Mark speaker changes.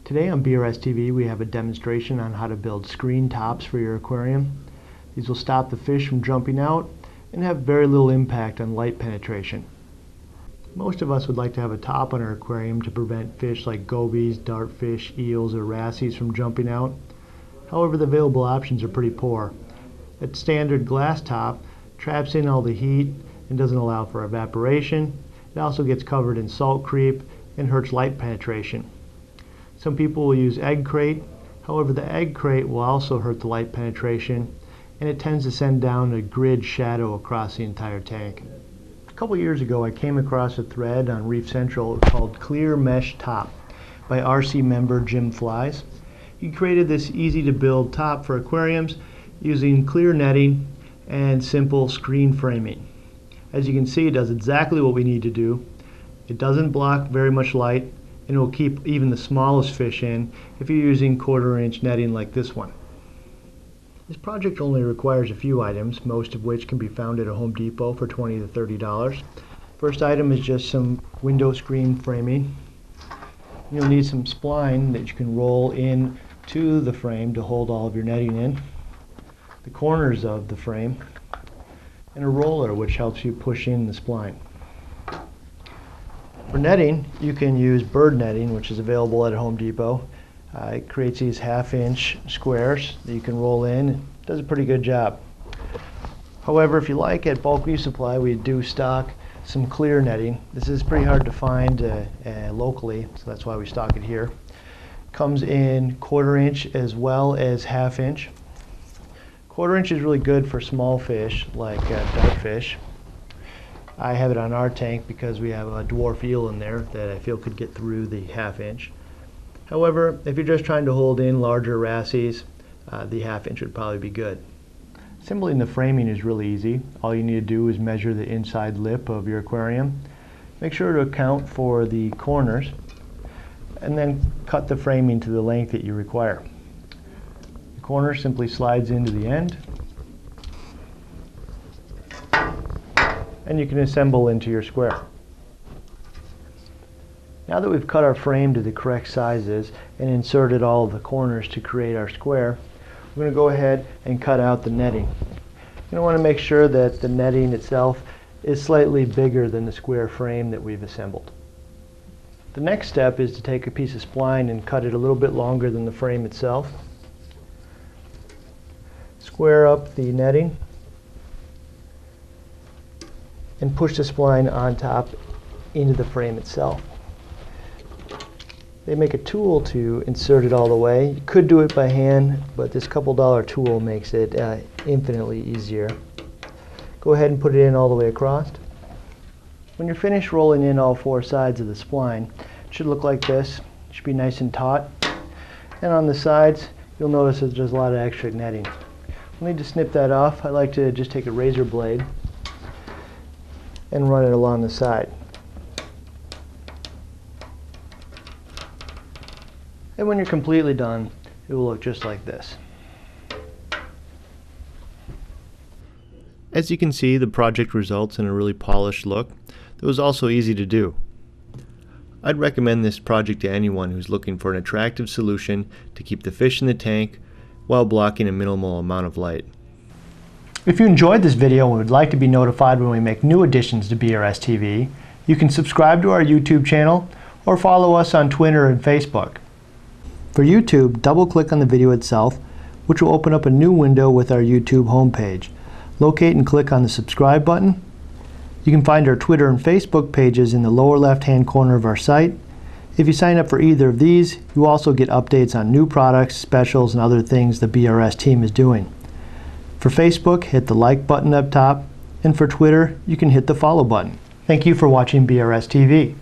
Speaker 1: Today on BRS TV we have a demonstration on how to build screen tops for your aquarium. These will stop the fish from jumping out and have very little impact on light penetration. Most of us would like to have a top on our aquarium to prevent fish like gobies, dartfish, eels, or wrassies from jumping out. However, the available options are pretty poor. A standard glass top traps in all the heat and doesn't allow for evaporation. It also gets covered in salt creep and hurts light penetration. Some people will use egg crate. However, the egg crate will also hurt the light penetration, and it tends to send down a grid shadow across the entire tank. A couple years ago I came across a thread on Reef Central called Clear Mesh Top by RC member Jim Flies. He created this easy to build top for aquariums using clear netting and simple screen framing. As you can see, it does exactly what we need to do. It doesn't block very much light, and it will keep even the smallest fish in if you're using 1/4 inch netting like this one. This project only requires a few items, most of which can be found at a Home Depot for $20 to $30. First item is just some window screen framing. You'll need some spline that you can roll in to the frame to hold all of your netting in, the corners of the frame, and a roller which helps you push in the spline. For netting, you can use bird netting, which is available at Home Depot. It creates these 1/2 inch squares that you can roll in. It does a pretty good job. However, if you like, at Bulk Resupply we do stock some clear netting. This is pretty hard to find locally, so that's why we stock it here. Comes in 1/4 inch as well as 1/2 inch. 1/4 inch is really good for small fish like dartfish. I have it on our tank because we have a dwarf eel in there that I feel could get through the 1/2 inch. However, if you're just trying to hold in larger wrassies, the 1/2 inch would probably be good. Assembling the framing is really easy. All you need to do is measure the inside lip of your aquarium. Make sure to account for the corners, and then cut the framing to the length that you require. The corner simply slides into the end, and you can assemble into your square. Now that we've cut our frame to the correct sizes and inserted all of the corners to create our square, we're going to go ahead and cut out the netting. You're going to want to make sure that the netting itself is slightly bigger than the square frame that we've assembled. The next step is to take a piece of spline and cut it a little bit longer than the frame itself. Square up the netting and push the spline on top into the frame itself. They make a tool to insert it all the way. You could do it by hand, but this couple dollar tool makes it infinitely easier. Go ahead and put it in all the way across. When you're finished rolling in all 4 sides of the spline, it should look like this. It should be nice and taut. And on the sides, you'll notice that there's a lot of extra netting. We'll need to snip that off. I like to just take a razor blade and run it along the side. And when you're completely done, it will look just like this. As you can see, the project results in a really polished look that was also easy to do. I'd recommend this project to anyone who's looking for an attractive solution to keep the fish in the tank while blocking a minimal amount of light. If you enjoyed this video and would like to be notified when we make new additions to BRS TV, you can subscribe to our YouTube channel or follow us on Twitter and Facebook. For YouTube, double-click on the video itself, which will open up a new window with our YouTube homepage. Locate and click on the subscribe button. You can find our Twitter and Facebook pages in the lower left-hand corner of our site. If you sign up for either of these, you also get updates on new products, specials, and other things the BRS team is doing. For Facebook, hit the like button up top, and for Twitter, you can hit the follow button. Thank you for watching BRS TV.